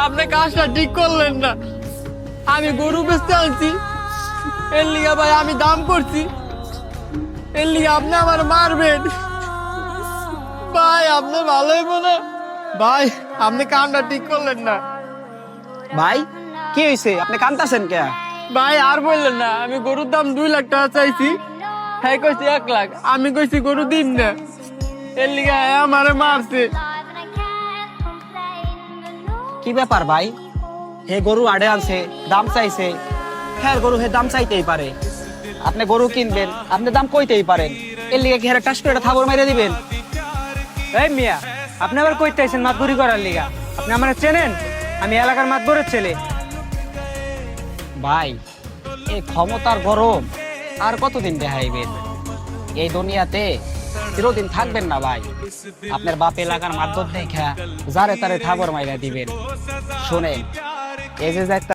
আপনি কাজটা ঠিক করলেন না। আমি গরু বেচতে আনছি, এর লিগা ভাই আমি দাম করছি, এর লিগা আপনি আমার মারবেন ভাই। আপনি ভালো হইব না ভাই, আপনি কামটা ঠিক করলেন না ভাই কি হয়েছে, আপনি কাঁদতেছেন কে? ভাই। আর বললেন না, আমি গরুর দাম 2 লাখ টাকা চাইছি, হ্যাঁ কইছি 1 লাখ, আমি কইছি গরু দিন না, এর লিগা আমারে মারছে। কি ব্যাপার ভাই? হে গরু আড়ে আনছে, দাম চাইছে, হ্যাঁ গরু হে দাম চাইতেই পারে। আপনি গরু কিনবেন, আপনি দাম কইতেই পারেন, এর লিগে ঘেরে টাস করে থাবর মেরে দিবেন? এই মিয়া, আপনি আবার কইতে আইছেন মাতবুরি করার লিগা? আপনি আমার চেনেন? আমি এলাকার মাতবরের ছেলে। ভাই এই ক্ষমতার গরম আর কতদিন দেখাইবেন? এই দুনিয়াতে চিরদিন থাকবেন না ভাই। আপনার বাপ এলাকার মাধ্যম দেখা যারে তারে থাবর মাইরা দিবেন। শোনেন, এই যে একটা